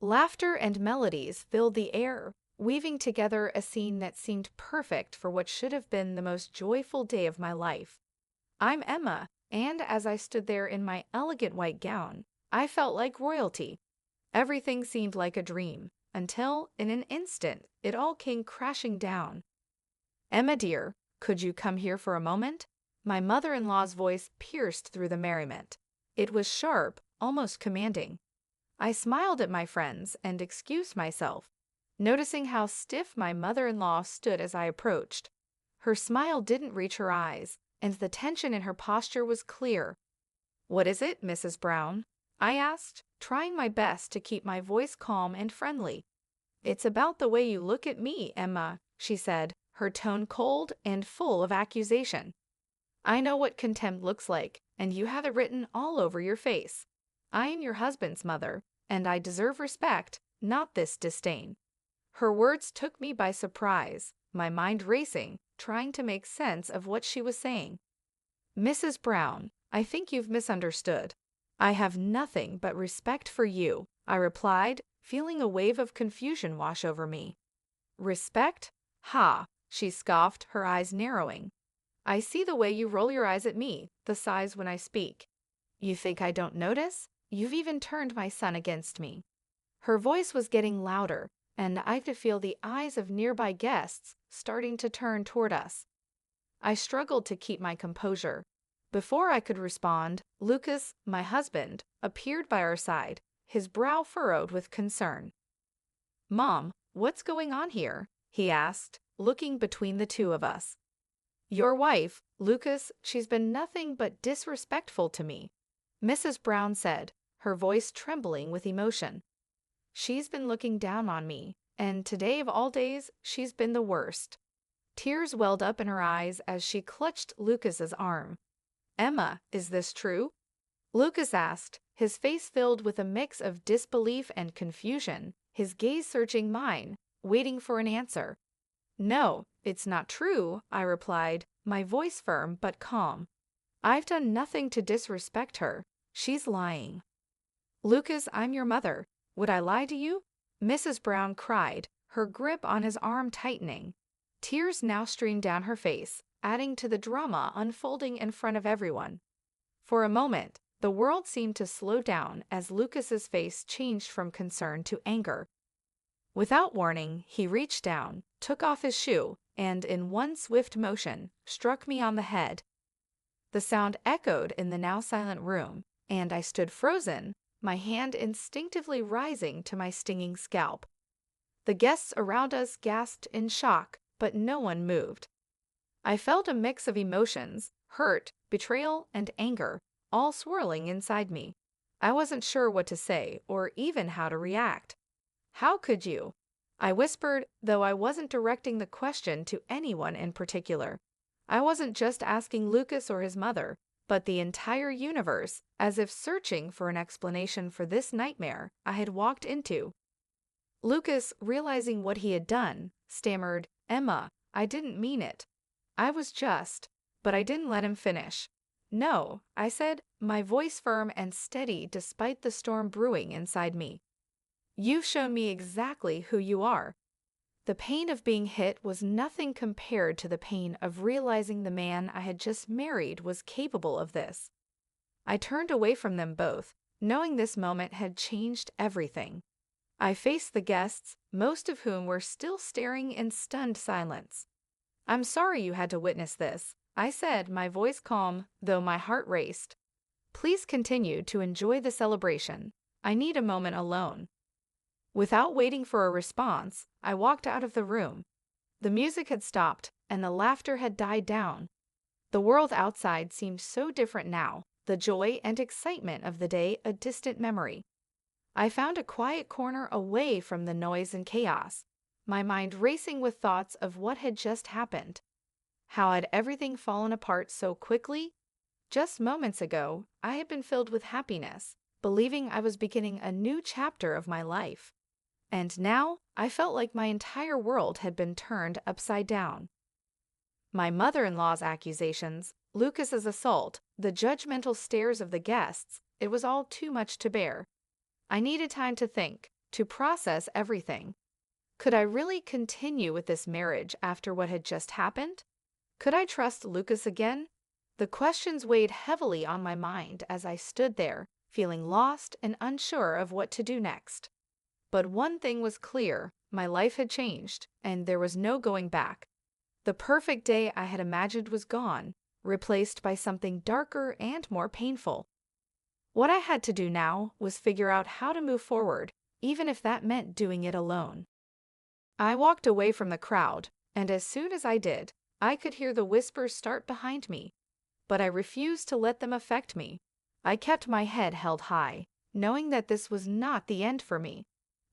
Laughter and melodies filled the air, weaving together a scene that seemed perfect for what should have been the most joyful day of my life. I'm Emma, and as I stood there in my elegant white gown, I felt like royalty. Everything seemed like a dream, until, in an instant, it all came crashing down. Emma dear, could you come here for a moment? My mother-in-law's voice pierced through the merriment. It was sharp, almost commanding. I smiled at my friends and excused myself, noticing how stiff my mother-in-law stood as I approached. Her smile didn't reach her eyes, and the tension in her posture was clear. "What is it, Mrs. Brown?" I asked, trying my best to keep my voice calm and friendly. "It's about the way you look at me, Emma," she said, her tone cold and full of accusation. "I know what contempt looks like, and you have it written all over your face. I am your husband's mother, and I deserve respect, not this disdain." Her words took me by surprise, my mind racing, trying to make sense of what she was saying. "Mrs. Brown, I think you've misunderstood. I have nothing but respect for you," I replied, feeling a wave of confusion wash over me. "Respect? Ha!" she scoffed, her eyes narrowing. "I see the way you roll your eyes at me, the sighs when I speak. You think I don't notice? You've even turned my son against me." Her voice was getting louder, and I could feel the eyes of nearby guests starting to turn toward us. I struggled to keep my composure. Before I could respond, Lucas, my husband, appeared by our side, his brow furrowed with concern. "Mom, what's going on here?" he asked, looking between the two of us. "Your wife, Lucas, she's been nothing but disrespectful to me," Mrs. Brown said, her voice trembling with emotion. "She's been looking down on me, and today of all days, she's been the worst." Tears welled up in her eyes as she clutched Lucas's arm. "Emma, is this true?" Lucas asked, his face filled with a mix of disbelief and confusion, his gaze searching mine, waiting for an answer. "No, it's not true," I replied, my voice firm but calm. "I've done nothing to disrespect her. She's lying." "Lucas, I'm your mother. Would I lie to you?" Mrs. Brown cried, her grip on his arm tightening. Tears now streamed down her face, adding to the drama unfolding in front of everyone. For a moment, the world seemed to slow down as Lucas's face changed from concern to anger. Without warning, he reached down, took off his shoe, and in one swift motion, struck me on the head. The sound echoed in the now silent room, and I stood frozen, my hand instinctively rising to my stinging scalp. The guests around us gasped in shock, but no one moved. I felt a mix of emotions, hurt, betrayal, and anger, all swirling inside me. I wasn't sure what to say or even how to react. "How could you?" I whispered, though I wasn't directing the question to anyone in particular. I wasn't just asking Lucas or his mother, but the entire universe, as if searching for an explanation for this nightmare I had walked into. Lucas, realizing what he had done, stammered, "Emma, I didn't mean it. I was just," but I didn't let him finish. "No," I said, my voice firm and steady despite the storm brewing inside me. "You've shown me exactly who you are." The pain of being hit was nothing compared to the pain of realizing the man I had just married was capable of this. I turned away from them both, knowing this moment had changed everything. I faced the guests, most of whom were still staring in stunned silence. "I'm sorry you had to witness this," I said, my voice calm, though my heart raced. "Please continue to enjoy the celebration. I need a moment alone." Without waiting for a response, I walked out of the room. The music had stopped, and the laughter had died down. The world outside seemed so different now, the joy and excitement of the day a distant memory. I found a quiet corner away from the noise and chaos, my mind racing with thoughts of what had just happened. How had everything fallen apart so quickly? Just moments ago, I had been filled with happiness, believing I was beginning a new chapter of my life. And now, I felt like my entire world had been turned upside down. My mother-in-law's accusations, Lucas's assault, the judgmental stares of the guests, it was all too much to bear. I needed time to think, to process everything. Could I really continue with this marriage after what had just happened? Could I trust Lucas again? The questions weighed heavily on my mind as I stood there, feeling lost and unsure of what to do next. But one thing was clear: my life had changed, and there was no going back. The perfect day I had imagined was gone, replaced by something darker and more painful. What I had to do now was figure out how to move forward, even if that meant doing it alone. I walked away from the crowd, and as soon as I did, I could hear the whispers start behind me. But I refused to let them affect me. I kept my head held high, knowing that this was not the end for me.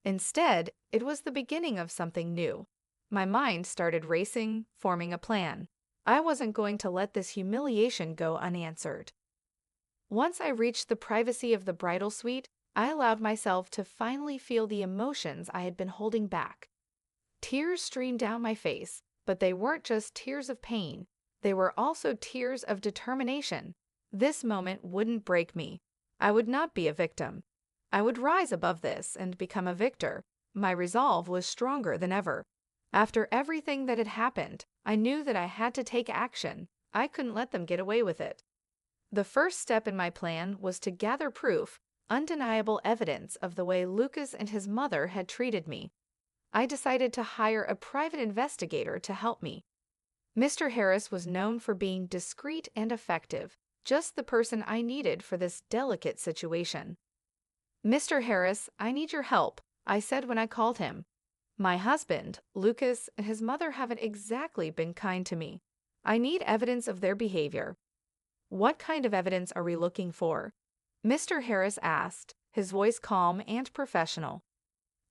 Instead, it was the beginning of something new. My mind started racing, forming a plan. I wasn't going to let this humiliation go unanswered. Once I reached the privacy of the bridal suite, I allowed myself to finally feel the emotions I had been holding back. Tears streamed down my face, but they weren't just tears of pain. They were also tears of determination. This moment wouldn't break me. I would not be a victim. I would rise above this and become a victor. My resolve was stronger than ever. After everything that had happened, I knew that I had to take action. I couldn't let them get away with it. The first step in my plan was to gather proof, undeniable evidence of the way Lucas and his mother had treated me. I decided to hire a private investigator to help me. Mr. Harris was known for being discreet and effective, just the person I needed for this delicate situation. "Mr. Harris, I need your help," I said when I called him. "My husband, Lucas, and his mother haven't exactly been kind to me. I need evidence of their behavior." "What kind of evidence are we looking for?" Mr. Harris asked, his voice calm and professional.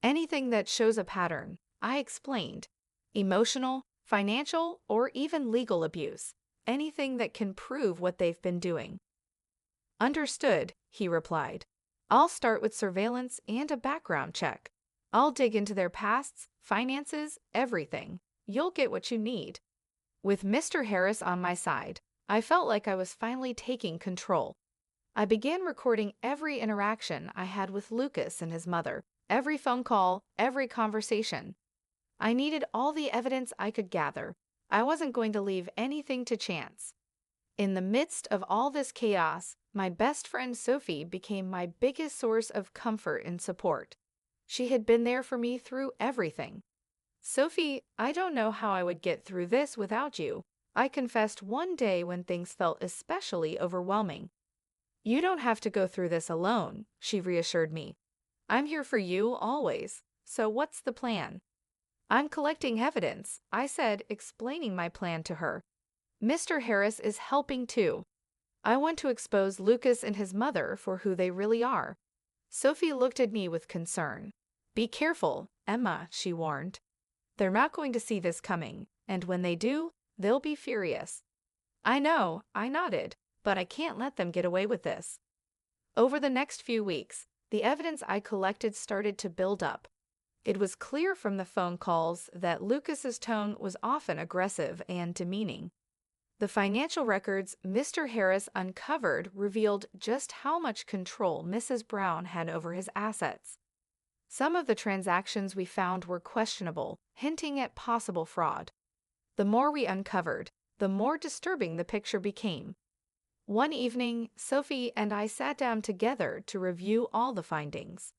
"Anything that shows a pattern," I explained. "Emotional, financial, or even legal abuse. Anything that can prove what they've been doing." "Understood," he replied. "I'll start with surveillance and a background check. I'll dig into their pasts, finances, everything. You'll get what you need." With Mr. Harris on my side, I felt like I was finally taking control. I began recording every interaction I had with Lucas and his mother, every phone call, every conversation. I needed all the evidence I could gather. I wasn't going to leave anything to chance. In the midst of all this chaos, my best friend Sophie became my biggest source of comfort and support. She had been there for me through everything. "Sophie, I don't know how I would get through this without you," I confessed one day when things felt especially overwhelming. "You don't have to go through this alone," she reassured me. "I'm here for you always. So what's the plan?" "I'm collecting evidence," I said, explaining my plan to her. "Mr. Harris is helping too. I want to expose Lucas and his mother for who they really are." Sophie looked at me with concern. "Be careful, Emma," she warned. "They're not going to see this coming, and when they do, they'll be furious." "I know," I nodded, "but I can't let them get away with this." Over the next few weeks, the evidence I collected started to build up. It was clear from the phone calls that Lucas's tone was often aggressive and demeaning. The financial records Mr. Harris uncovered revealed just how much control Mrs. Brown had over his assets. Some of the transactions we found were questionable, hinting at possible fraud. The more we uncovered, the more disturbing the picture became. One evening, Sophie and I sat down together to review all the findings.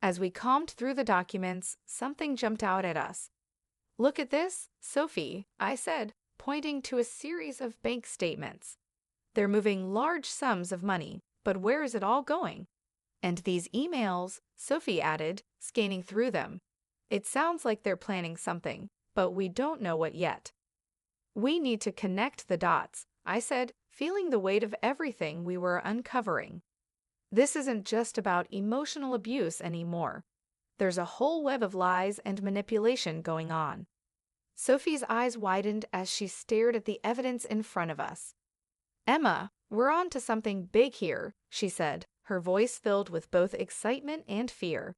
As we combed through the documents, something jumped out at us. "Look at this, Sophie," I said, pointing to a series of bank statements. "They're moving large sums of money, but where is it all going?" "And these emails," Sophie added, scanning through them. "It sounds like they're planning something, but we don't know what yet." "We need to connect the dots," I said, feeling the weight of everything we were uncovering. "This isn't just about emotional abuse anymore. There's a whole web of lies and manipulation going on." Sophie's eyes widened as she stared at the evidence in front of us. "Emma, we're on to something big here," she said, her voice filled with both excitement and fear.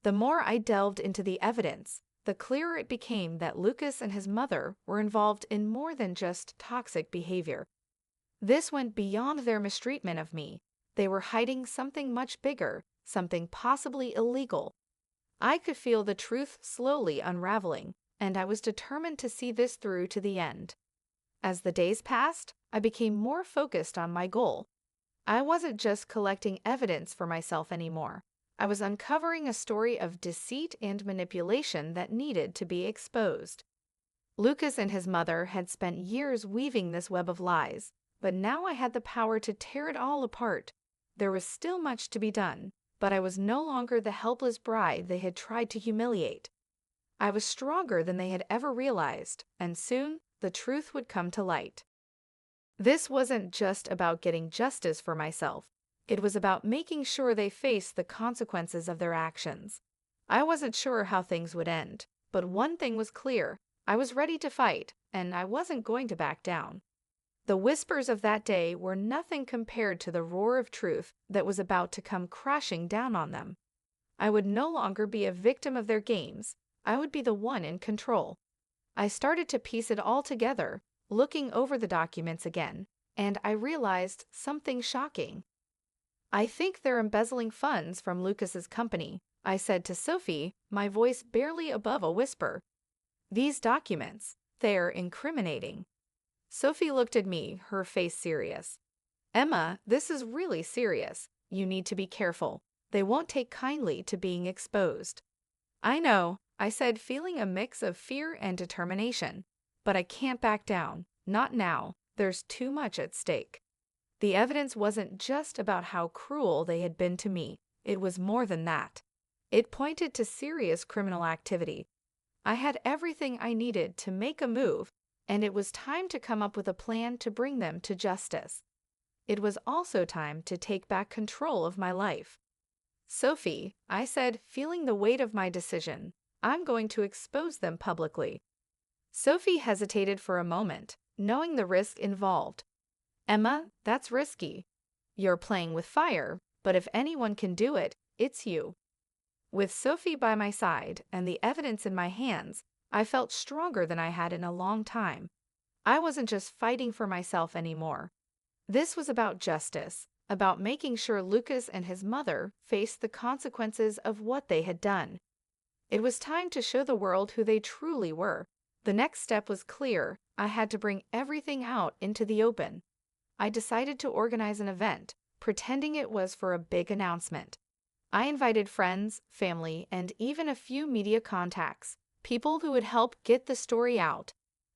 The more I delved into the evidence, the clearer it became that Lucas and his mother were involved in more than just toxic behavior. This went beyond their mistreatment of me. They were hiding something much bigger, something possibly illegal. I could feel the truth slowly unraveling, and I was determined to see this through to the end. As the days passed, I became more focused on my goal. I wasn't just collecting evidence for myself anymore. I was uncovering a story of deceit and manipulation that needed to be exposed. Lucas and his mother had spent years weaving this web of lies, but now I had the power to tear it all apart. There was still much to be done, but I was no longer the helpless bride they had tried to humiliate. I was stronger than they had ever realized, and soon the truth would come to light. This wasn't just about getting justice for myself. It was about making sure they faced the consequences of their actions. I wasn't sure how things would end, but one thing was clear. I was ready to fight, and I wasn't going to back down. The whispers of that day were nothing compared to the roar of truth that was about to come crashing down on them. I would no longer be a victim of their games. I would be the one in control. I started to piece it all together, looking over the documents again, and I realized something shocking. "I think they're embezzling funds from Lucas's company," I said to Sophie, my voice barely above a whisper. "These documents, they're incriminating." Sophie looked at me, her face serious. "Emma, this is really serious. You need to be careful. They won't take kindly to being exposed." "I know," I said, feeling a mix of fear and determination. "But I can't back down. Not now. There's too much at stake." The evidence wasn't just about how cruel they had been to me. It was more than that. It pointed to serious criminal activity. I had everything I needed to make a move, and it was time to come up with a plan to bring them to justice. It was also time to take back control of my life. "Sophie," I said, feeling the weight of my decision, "I'm going to expose them publicly." Sophie hesitated for a moment, knowing the risk involved. "Emma, that's risky. You're playing with fire, but if anyone can do it, it's you." With Sophie by my side and the evidence in my hands, I felt stronger than I had in a long time. I wasn't just fighting for myself anymore. This was about justice, about making sure Lucas and his mother faced the consequences of what they had done. It was time to show the world who they truly were. The next step was clear. I had to bring everything out into the open. I decided to organize an event, pretending it was for a big announcement. I invited friends, family, and even a few media contacts, people who would help get the story out.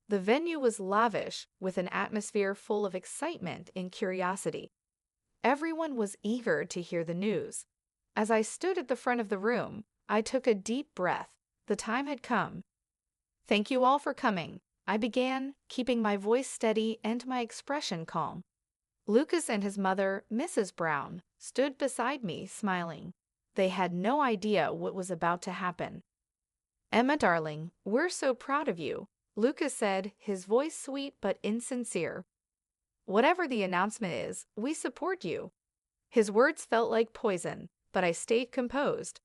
The venue was lavish, with an atmosphere full of excitement and curiosity. Everyone was eager to hear the news. As I stood at the front of the room, I took a deep breath. The time had come. "Thank you all for coming," I began, keeping my voice steady and my expression calm. Lucas and his mother, Mrs. Brown, stood beside me, smiling. They had no idea what was about to happen. "Emma, darling, we're so proud of you," Lucas said, his voice sweet but insincere. "Whatever the announcement is, we support you." His words felt like poison, but I stayed composed.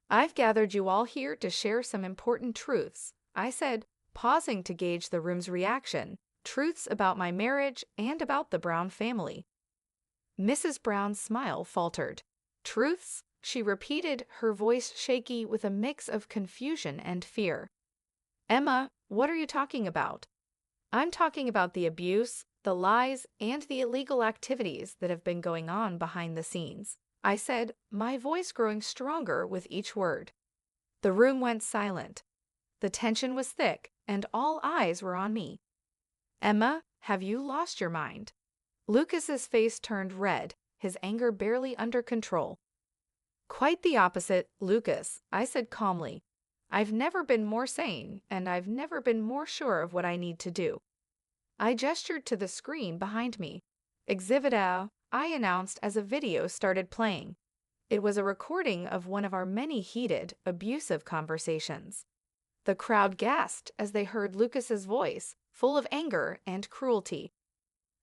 "I've gathered you all here to share some important truths," I said, pausing to gauge the room's reaction. "Truths about my marriage and about the Brown family." Mrs. Brown's smile faltered. "Truths?" she repeated, her voice shaky with a mix of confusion and fear. "Emma, what are you talking about?" "I'm talking about the abuse, the lies, and the illegal activities that have been going on behind the scenes," I said, my voice growing stronger with each word. The room went silent. The tension was thick, and all eyes were on me. "Emma, have you lost your mind?" Lucas's face turned red, his anger barely under control. "Quite the opposite, Lucas," I said calmly. "I've never been more sane, and I've never been more sure of what I need to do." I gestured to the screen behind me. "Exhibit A," I announced as a video started playing. It was a recording of one of our many heated, abusive conversations. The crowd gasped as they heard Lucas's voice, full of anger and cruelty.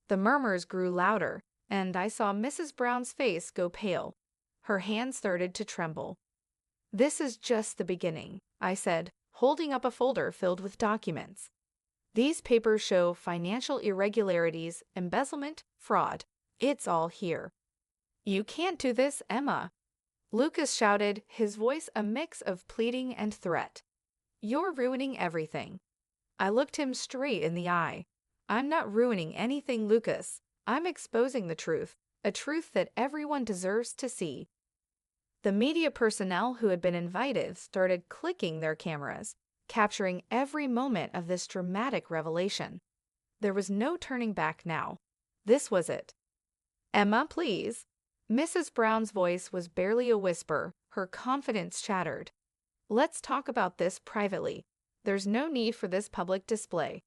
The murmurs grew louder, and I saw Mrs. Brown's face go pale. Her hands started to tremble. "This is just the beginning," I said, holding up a folder filled with documents. "These papers show financial irregularities, embezzlement, fraud. It's all here." "You can't do this, Emma." Lucas shouted, his voice a mix of pleading and threat. "You're ruining everything." I looked him straight in the eye. "I'm not ruining anything, Lucas. I'm exposing the truth, a truth that everyone deserves to see." The media personnel who had been invited started clicking their cameras, capturing every moment of this dramatic revelation. There was no turning back now. This was it. "Emma, please." Mrs. Brown's voice was barely a whisper, her confidence shattered. "Let's talk about this privately. There's no need for this public display."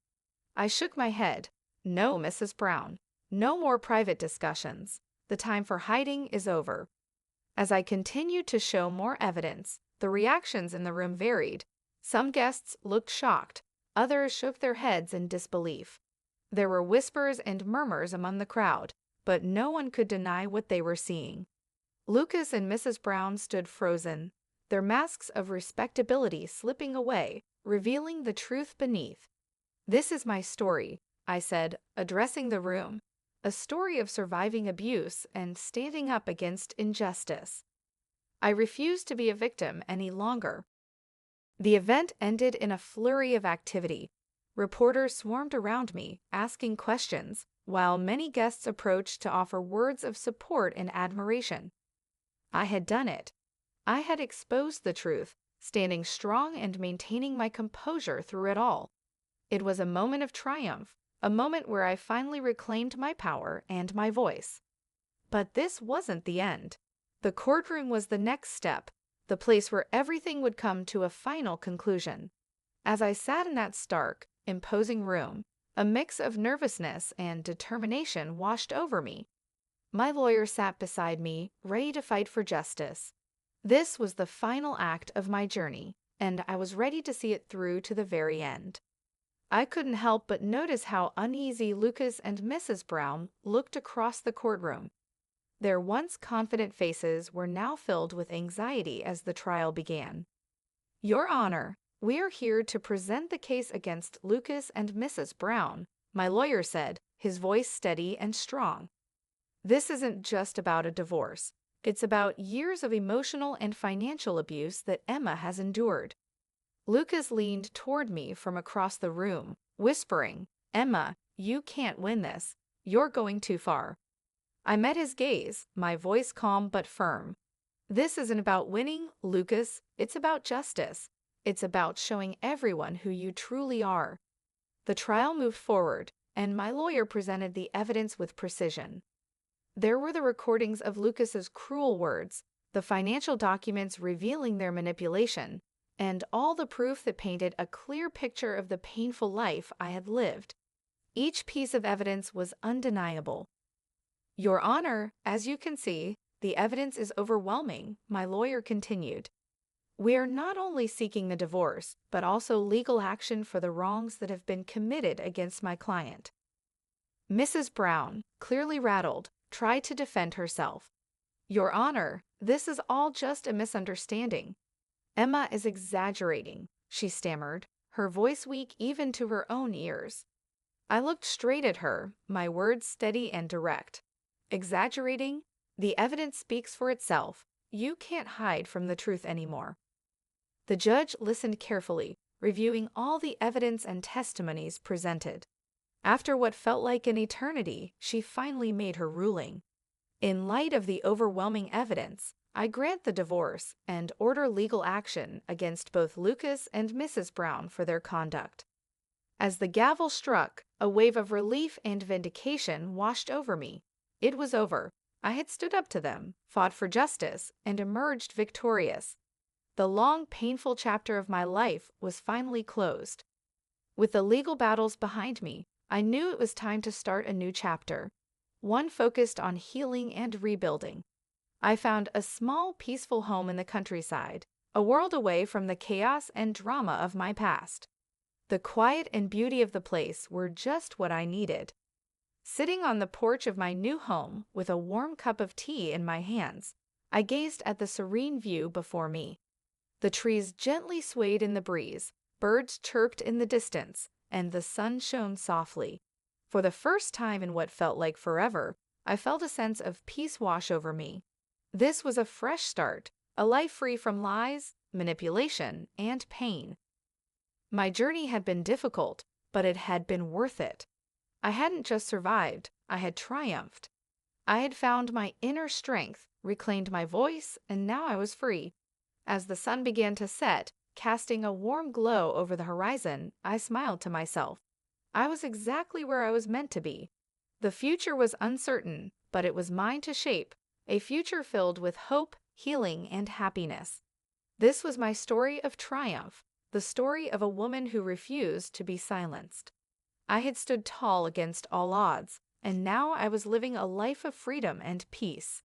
I shook my head. "No, Mrs. Brown. No more private discussions. The time for hiding is over." As I continued to show more evidence, the reactions in the room varied. Some guests looked shocked, others shook their heads in disbelief. There were whispers and murmurs among the crowd, but no one could deny what they were seeing. Lucas and Mrs. Brown stood frozen, their masks of respectability slipping away, revealing the truth beneath. "This is my story," I said, addressing the room. "A story of surviving abuse and standing up against injustice. I refuse to be a victim any longer." The event ended in a flurry of activity. Reporters swarmed around me, asking questions, while many guests approached to offer words of support and admiration. I had done it. I had exposed the truth, standing strong and maintaining my composure through it all. It was a moment of triumph, a moment where I finally reclaimed my power and my voice. But this wasn't the end. The courtroom was the next step, the place where everything would come to a final conclusion. As I sat in that stark, imposing room, a mix of nervousness and determination washed over me. My lawyer sat beside me, ready to fight for justice. This was the final act of my journey, and I was ready to see it through to the very end. I couldn't help but notice how uneasy Lucas and Mrs. Brown looked across the courtroom. Their once confident faces were now filled with anxiety as the trial began. "Your Honor, we are here to present the case against Lucas and Mrs. Brown," my lawyer said, his voice steady and strong. "This isn't just about a divorce. It's about years of emotional and financial abuse that Emma has endured." Lucas leaned toward me from across the room, whispering, "Emma, you can't win this. You're going too far." I met his gaze, my voice calm but firm. "This isn't about winning, Lucas. It's about justice. It's about showing everyone who you truly are." The trial moved forward, and my lawyer presented the evidence with precision. There were the recordings of Lucas's cruel words, the financial documents revealing their manipulation, and all the proof that painted a clear picture of the painful life I had lived. Each piece of evidence was undeniable. "Your Honor, as you can see, the evidence is overwhelming," my lawyer continued. "We are not only seeking the divorce, but also legal action for the wrongs that have been committed against my client." Mrs. Brown, clearly rattled, tried to defend herself. "Your Honor, this is all just a misunderstanding. Emma is exaggerating," she stammered, her voice weak even to her own ears. I looked straight at her, my words steady and direct. "Exaggerating? The evidence speaks for itself. You can't hide from the truth anymore." The judge listened carefully, reviewing all the evidence and testimonies presented. After what felt like an eternity, she finally made her ruling. "In light of the overwhelming evidence, I grant the divorce and order legal action against both Lucas and Mrs. Brown for their conduct." As the gavel struck, a wave of relief and vindication washed over me. It was over. I had stood up to them, fought for justice, and emerged victorious. The long, painful chapter of my life was finally closed. With the legal battles behind me, I knew it was time to start a new chapter, one focused on healing and rebuilding. I found a small, peaceful home in the countryside, a world away from the chaos and drama of my past. The quiet and beauty of the place were just what I needed. Sitting on the porch of my new home with a warm cup of tea in my hands, I gazed at the serene view before me. The trees gently swayed in the breeze, birds chirped in the distance, and the sun shone softly. For the first time in what felt like forever, I felt a sense of peace wash over me. This was a fresh start, a life free from lies, manipulation, and pain. My journey had been difficult, but it had been worth it. I hadn't just survived, I had triumphed. I had found my inner strength, reclaimed my voice, and now I was free. As the sun began to set, casting a warm glow over the horizon, I smiled to myself. I was exactly where I was meant to be. The future was uncertain, but it was mine to shape, a future filled with hope, healing, and happiness. This was my story of triumph, the story of a woman who refused to be silenced. I had stood tall against all odds, and now I was living a life of freedom and peace.